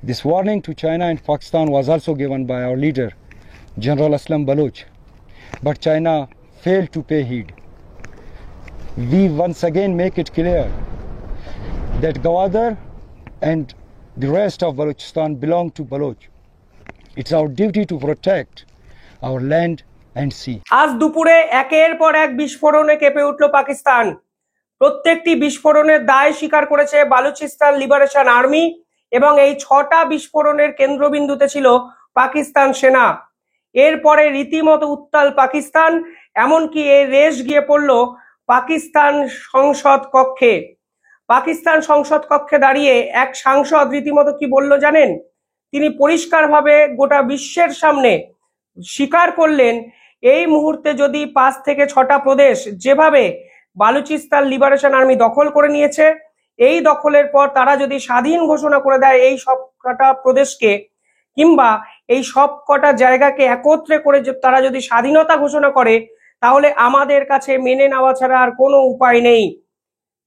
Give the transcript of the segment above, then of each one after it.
This warning to China and Pakistan was also given by our leader, General Aslam Baloch, but China failed to pay heed. We once again make it clear that Gwadar and the rest of Balochistan belong to Baloch. It's our duty to protect our land and sea. আজ দুপুরে একের পর এক বিস্ফোরণে কেঁপে উঠল পাকিস্তান। প্রত্যেকটি বিস্ফোরণের দায় স্বীকার করেছে বালুচিস্তান লিবারেশন আর্মি এবং এই 6টা বিস্ফোরণের কেন্দ্রবিন্দুতে ছিল পাকিস্তান সেনা। এরপরে রীতিমতো উত্তাল পাকিস্তান, এমনকি এই রেশ গিয়ে পড়ল পাকিস্তান সংসদ কক্ষে। পাকিস্তান সংসদ কক্ষে দাঁড়িয়ে এক সাংসদ রীতিমতো কি বলল জানেন? তিনি পরিষ্কারভাবে গোটা বিশ্বের সামনে স্বীকার করলেন, এই মুহূর্তে যদি 5 থেকে 6টা প্রদেশ যেভাবে বালুচিস্তান লিবারেশন আর্মি দখল করে নিয়েছে, এই দখলের পর তারা যদি স্বাধীন ঘোষণা করে দেয় এই সব কটা প্রদেশকে, কিংবা এই সব কটা জায়গাকে একত্রে করে তারা যদি স্বাধীনতা ঘোষণা করে, তাহলে আমাদের কাছে মেনে নেওয়া ছাড়া আর কোনো উপায় নেই।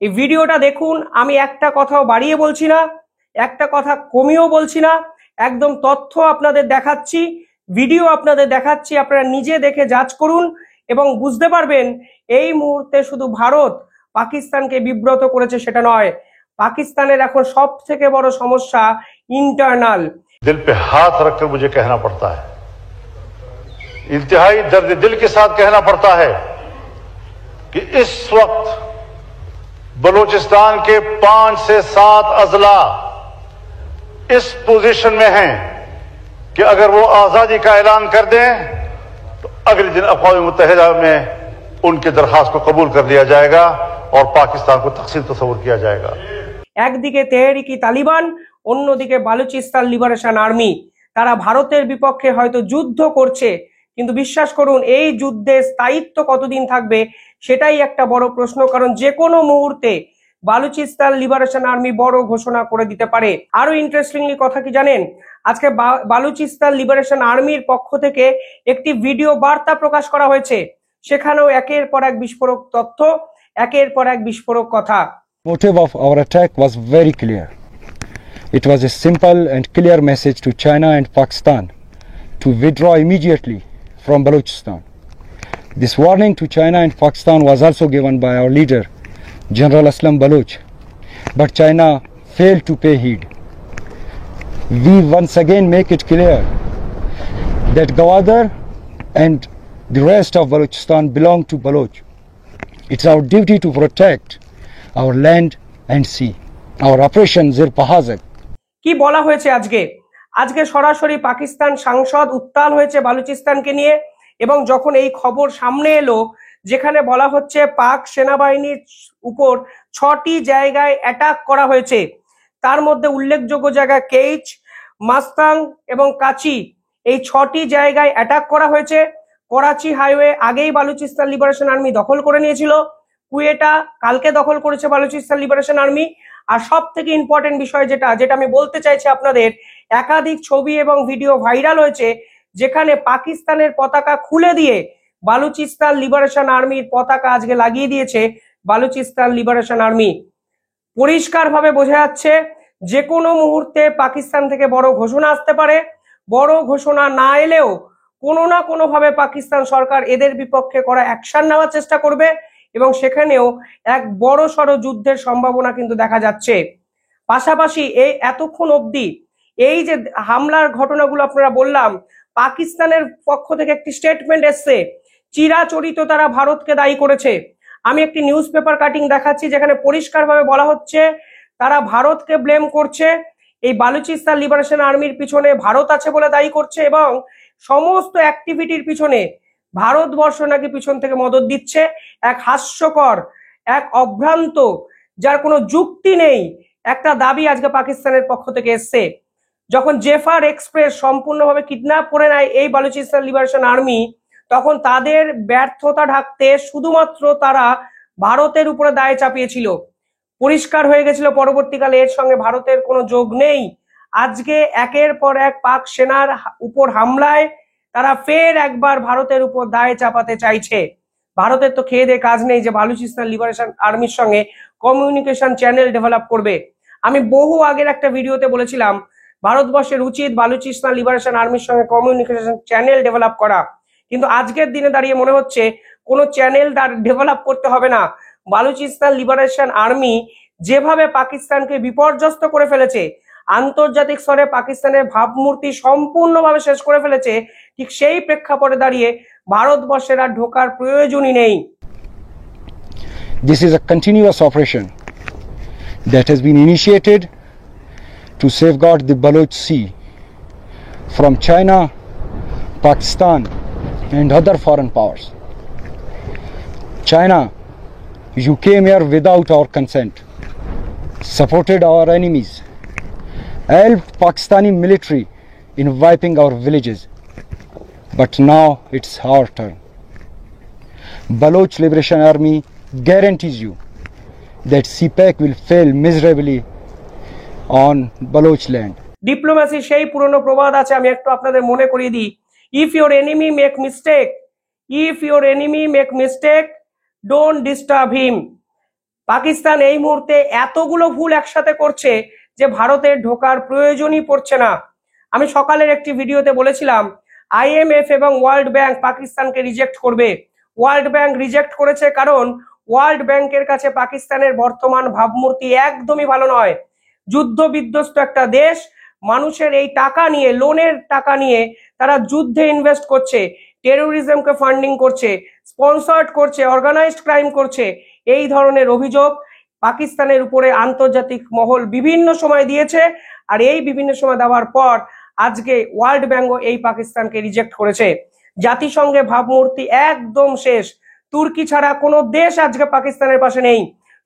এই ভিডিওটা দেখুন, আমি একটা কথাও বাড়িয়ে বলছি না, একটা কথা কমিয়েও বলছি না, একদম তথ্য আপনাদের দেখাচ্ছি, ভিডিও আপনাদের দেখাচ্ছি, আপনারা নিজে দেখে যাচ করুন এবং বুঝতে পারবেন এই মুহূর্তে শুধু ভারত পাকিস্তানকে বিব্রত করেছে সেটা নয়, পাকিস্তানের এখন সব থেকে বড় সমস্যা इंटरनल। दिल पे हाथ रखकर मुझे कहना पड़ता है, इंतहाई दर्द दिल के साथ कहना पड़ता है कि इस वक्त बलूचिस्तान के 5 से 7 अजला इस पोजीशन में हैं कि अगर वो आजादी का ऐलान कर दें तो अगले दिन अक़वाम मुत्तहिदा में उनकी दरखास्त को कबूल कर लिया जाएगा और पाकिस्तान को तक़सीम तस्वुर किया जाएगा। একদিকে তেহরিকি তালিবান, অন্যদিকে বালুচিস্তান লিবারেশন আর্মি, তারা ভারতের বিপক্ষে হয়তো যুদ্ধ করছে, কিন্তু বিশ্বাস করুন এই যুদ্ধের স্থায়িত্ব কতদিন থাকবে সেটাই একটা বড় প্রশ্ন। কারণ যে কোনো মুহূর্তে বালুচিস্তান লিবারেশন আর্মি বড় ঘোষণা করে দিতে পারে। আরো ইন্টারেস্টিংলি কথা কি জানেন, আজকে বালুচিস্তান লিবারেশন আর্মির পক্ষ থেকে একটি ভিডিও বার্তা প্রকাশ করা হয়েছে, সেখানেও একের পর এক বিস্ফোরক তথ্য, একের পর এক বিস্ফোরক কথা। Motive of our attack was very clear. It was a simple and clear message to China and Pakistan to withdraw immediately from Balochistan. This warning to China and Pakistan was also given by our leader, General Aslam Baloch, but China failed to pay heed. We once again make it clear that Gwadar and the rest of Balochistan belong to Baloch. It's our duty to protect our land and sea. Our operation Zir-Pahazak. কি বলা হয়েছে আজকে সরাসরি পাকিস্তান সাংসদ উত্তাল হয়েছে বালুচিস্তানকে নিয়ে, এবং যখন এই খবর সামনে এলো যেখানে বলা হচ্ছে পাক সেনাবাহিনীর উপর 6টি জায়গায় অ্যাটাক করা হয়েছে, তার মধ্যে উল্লেখযোগ্য জায়গা কেইচ, মাস্তাং এবং কাচি, এই 6টি জায়গায় অ্যাটাক করা হয়েছে। করাচি হাইওয়ে আগেই বালুচিস্তান লিবারেশন আর্মি দখল করে নিয়েছিল, কুয়েটা কালকে দখল করেছে বালুচিস্তান লিবারেশন আর্মি। আর সব থেকে ইম্পর্টেন্ট বিষয় যেটা আমি বলতে চাইছি আপনাদের, একাধিক ছবি এবং ভিডিও ভাইরাল হয়েছে যেখানে পাকিস্তানের পতাকা খুলে দিয়ে বালুচিস্তান লিবারেশন আর্মির পতাকা আজকে লাগিয়ে দিয়েছে বালুচিস্তান লিবারেশন আর্মি। পরিষ্কারভাবে বোঝা যাচ্ছে যে কোনো মুহূর্তে পাকিস্তান থেকে বড় ঘোষণা আসতে পারে। বড় ঘোষণা না এলেও কোনো না কোনো ভাবে পাকিস্তান সরকার এদের বিপক্ষে করা অ্যাকশন নেওয়ার চেষ্টা করবে এবং সেখানেও এক বড় সড় যুদ্ধের সম্ভাবনা কিন্তু দেখা যাচ্ছে। পাশাপাশি এই এতক্ষণ অবধি এই যে হামলার ঘটনাগুলো আপনারা বললাম, পাকিস্তানের পক্ষ থেকে একটি স্টেটমেন্ট এসছে, চিরাচরিত তারা ভারতকে দায়ী করেছে। আমি একটি নিউজ পেপার কাটিং দেখাচ্ছি যেখানে পরিষ্কারভাবে বলা হচ্ছে তারা ভারতকে ব্লেম করছে, এই বালুচিস্তান লিবারেশন আর্মির পিছনে ভারত আছে বলে দায়ী করছে এবং সমস্ত অ্যাক্টিভিটির পিছনে ভারতবর্ষ নাকি পিছন থেকে মদত দিচ্ছে। এক হাস্যকর, এক অভ্রান্ত, যার কোনো যুক্তি নেই একটা দাবি আজকে পাকিস্তানের পক্ষ থেকে এসছে। যখন জেফার এক্সপ্রেস সম্পূর্ণভাবে কিডন্যাপ করে নেয় এই বালুচিস্তান লিবারেশন আর্মি, তখন তাদের ব্যর্থতা ঢাকতে শুধুমাত্র তারা ভারতের উপরে দায় চাপিয়েছিল। পরিষ্কার হয়ে গেছিল পরবর্তীকালে এর সঙ্গে ভারতের কোনো যোগ নেই। আজকে একের পর এক পাক সেনার উপর হামলায় তারা ফের একবার ভারতের উপর দায় চাপাতে চাইছে। ভারতের তো খেয়ে দিয়ে কাজ নেই যে বালুচিস্তান লিবারেশন আর্মির সঙ্গে কমিউনিকেশন চ্যানেল ডেভেলপ করবে। আমি বহু আগের একটা ভিডিওতে বলেছিলাম ভারতবর্ষের উচিত বালুচিস্তান লিবারেশন আর্মির সঙ্গে কমিউনিকেশন চ্যানেল ডেভেলপ করা, কিন্তু আজকের দিনে দাঁড়িয়ে মনে হচ্ছে কোনো চ্যানেল ডেভেলপ করতে হবে না। বালুচিস্তান লিবারেশন আর্মি যেভাবে পাকিস্তানকে বিপর্যস্ত করে ফেলেছে, আন্তর্জাতিক স্তরে পাকিস্তানের ভাবমূর্তি সম্পূর্ণভাবে শেষ করে ফেলেছে, ঠিক সেই প্রেক্ষাপটে দাঁড়িয়ে ভারতবর্ষের আর ঢোকার প্রয়োজনই নেই। This is a continuous operation that has been initiated to safeguard the Baloch Sea from China, Pakistan and other foreign powers. China, you came here without our consent, supported our enemies, helped Pakistani military in wiping our villages, but now it's our turn. Baloch Liberation Army guarantees you that CPAC will fail miserably on Baloch land. Diplomacy সেই পুরনো প্রবাদ আছে, আমি একটু আপনাদের মনে করিয়ে দিই। If your enemy make mistake don't disturb him. Pakistan এই মুহূর্তে এতগুলো ভুল একসাথে করছে যে ভারতের ঢোকার প্রয়োজনই পড়ছে না। আমি সকালের একটি ভিডিওতে বলেছিলাম IMF এবং ওয়ার্ল্ড ব্যাংক পাকিস্তানকে রিজেক্ট করবে। ওয়ার্ল্ড ব্যাংক রিজেক্ট করেছে কারণ ওয়ার্ল্ড ব্যাংকের কাছে পাকিস্তানের বর্তমান ভাবমূর্তি একদমই ভালো নয়। যুদ্ধ বিধ্বস্ত একটা দেশ, মানুষের এই টাকা নিয়ে, লোনের টাকা নিয়ে তারা যুদ্ধে ইনভেস্ট করছে, টেরোরিজমকে ফান্ডিং করছে, স্পন্সর্ড করছে, অর্গানাইজড ক্রাইম করছে। এই ধরনের অভিযোগ পাকিস্তানের উপরে আন্তর্জাতিক মহল বিভিন্ন সময় দিয়েছে, আর এই বিভিন্ন সময় দেওয়ার পর আজকে ওয়ার্ল্ড ব্যাংকও এই পাকিস্তানকে রিজেক্ট করেছে। জাতিসংঘে ভাবমূর্তি একদম শেষ। তুর্কি ছাড়া কোনো দেশ আজকে পাকিস্তানের পাশে নেই।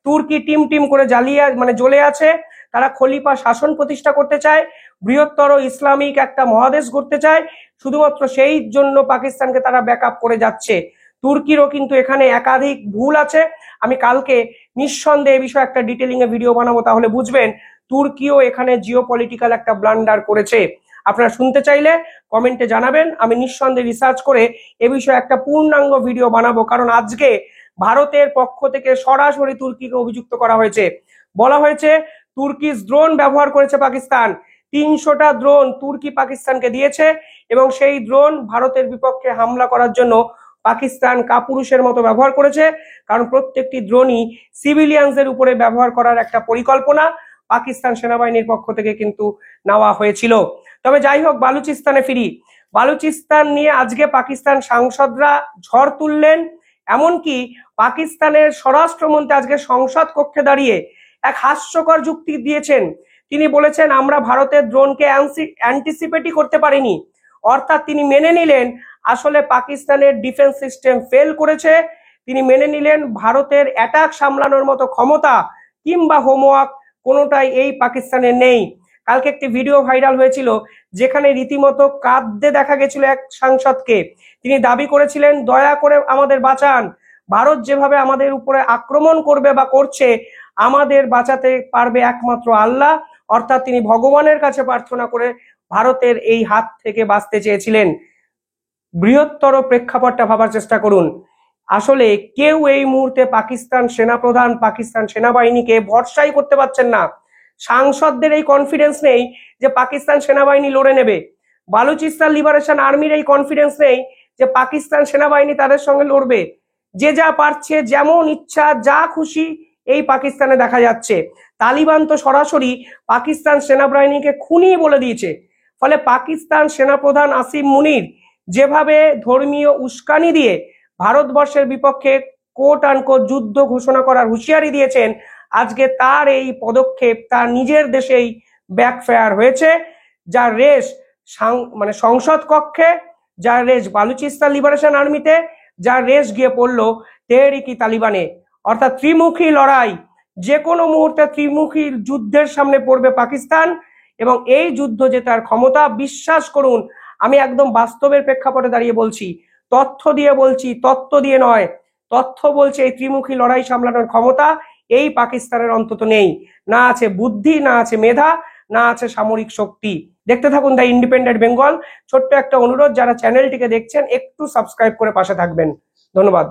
তুর্কি টিম করে জ্বলে আছে। তারা খলিফা শাসন প্রতিষ্ঠা করতে চায়, বৃহত্তর ইসলামিক একটা মহাদেশ গড়তে চায়, শুধুমাত্র সেই জন্য পাকিস্তানকে তারা ব্যাকআপ করে যাচ্ছে। তুর্কিরও কিন্তু এখানে একাধিক ভুল আছে। আমি কালকে নিঃসন্দেহে এই বিষয়ে একটা ডিটেলিং এ ভিডিও বানাবো, তাহলে বুঝবেন তুর্কিও এখানে জিওপলিটিক্যাল একটা ব্লান্ডার করেছে। আপনারা শুনতে চাইলে কমেন্টে জানাবেন, আমি নিঃসন্দেহে রিসার্চ করে এ বিষয়ে একটা পূর্ণাঙ্গ ভিডিও বানাবো। কারণ আজকে ভারতের পক্ষ থেকে সরাসরি তুর্কিকে অভিযুক্ত করা হয়েছে। বলা হয়েছে তুর্কিজ ড্রোন ব্যবহার করেছে পাকিস্তান। 300টা ড্রোন তুর্কি পাকিস্তানকে দিয়েছে এবং সেই ড্রোন ভারতের বিপক্ষে হামলা করার জন্য পাকিস্তান কাপুরুষের মতো ব্যবহার করেছে। কারণ প্রত্যেকটি ড্রোনই সিভিলিয়ানদের উপরে ব্যবহার করার একটা পরিকল্পনা পাকিস্তান সেনাবাহিনীর পক্ষ থেকে কিন্তু নেওয়া হয়েছিল। তবে যাই হোক, বালুচিস্তানে ফিরি। বালুচিস্তান নিয়ে আজকে পাকিস্তান সাংসদরা ঝড় তুললেন। এমনকি পাকিস্তানের স্বরাষ্ট্রমন্ত্রী আজকে সংসদ কক্ষে দাঁড়িয়ে এক হাস্যকর যুক্তি দিয়েছেন। তিনি বলেছেন আমরা ভারতের ড্রোনকে অ্যান্টিসিপেটই করতে পারিনি। অর্থাৎ তিনি মেনে নিলেন আসলে পাকিস্তানের ডিফেন্স সিস্টেম ফেল করেছে। তিনি মেনে নিলেন ভারতের অ্যাটাক সামলানোর মতো ক্ষমতা কিংবা হোমওয়ার্ক কোনোটাই এই পাকিস্তানের নেই। কালকে একটি ভিডিও ভাইরাল হয়েছিল যেখানে রীতিমতো কাঁদতে দেখা গেছিল এক সাংসদকে। তিনি দাবি করেছিলেন দয়া করে আমাদের বাঁচান, ভারত যেভাবে আমাদের উপরে আক্রমণ করবে বা করছে আমাদের বাঁচাতে পারবে একমাত্র আল্লাহ। অর্থাৎ তিনি ভগবানের কাছে প্রার্থনা করে ভারতের এই হাত থেকে বাঁচতে চেয়েছিলেন। বৃহত্তর প্রেক্ষাপটটা ভাবার চেষ্টা করুন। আসলে কেউ এই মুহূর্তে পাকিস্তান সেনাপ্রধান, পাকিস্তান সেনাবাহিনীকে ভরসাই করতে পারছেন না। সাংসদদের এই কনফিডেন্স নেই যে পাকিস্তান সেনাবাহিনী লড়ে নেবে। বালুচিস্তান লিবারেশন আর্মির এই কনফিডেন্স নেই যে পাকিস্তান সেনাবাহিনী তাদের সঙ্গে লড়বে। যে যা পারছে, যেমন ইচ্ছা যা খুশি এই পাকিস্তানে দেখা যাচ্ছে। তালিবান তো সরাসরি পাকিস্তান সেনাবাহিনীকে খুনি বলে দিয়েছে। ফলে পাকিস্তান সেনাপ্রধান আসিম মুনির যেভাবে ধর্মীয় উস্কানি দিয়ে ভারতবর্ষের বিপক্ষে কোট আনকোট যুদ্ধ ঘোষণা করার হুঁশিয়ারি দিয়েছেন, আজকে তার এই পদক্ষেপ তার নিজের দেশেই ব্যাকফায়ার হয়েছে। যার রেশ সংসদ কক্ষে, যার রেশ বালুচিস্তান লিবারেশন আর্মিতে, যার রেশ গিয়ে পড়লো তেহরিকি তালিবানে। অর্থাৎ ত্রিমুখী লড়াই, যে কোনো মুহূর্তে ত্রিমুখী যুদ্ধের সামনে পড়বে পাকিস্তান। এবং এই যুদ্ধ জেতার ক্ষমতা, বিশ্বাস করুন আমি একদম বাস্তবের প্রেক্ষাপটে দাঁড়িয়ে বলছি, তথ্য দিয়ে বলছি, তত্ত্ব দিয়ে নয়, তথ্য বলছে এই ত্রিমুখী লড়াই সামলানোর ক্ষমতা এই পাকিস্তানের অন্তত নেই। না আছে বুদ্ধি, না আছে মেধা, না আছে সামরিক শক্তি। দেখতে থাকুন দ্য ইন্ডিপেন্ডেন্ট বেঙ্গল। ছোট্ট একটা অনুরোধ, যারা চ্যানেলটিকে দেখছেন একটু সাবস্ক্রাইব করে পাশে থাকবেন। ধন্যবাদ।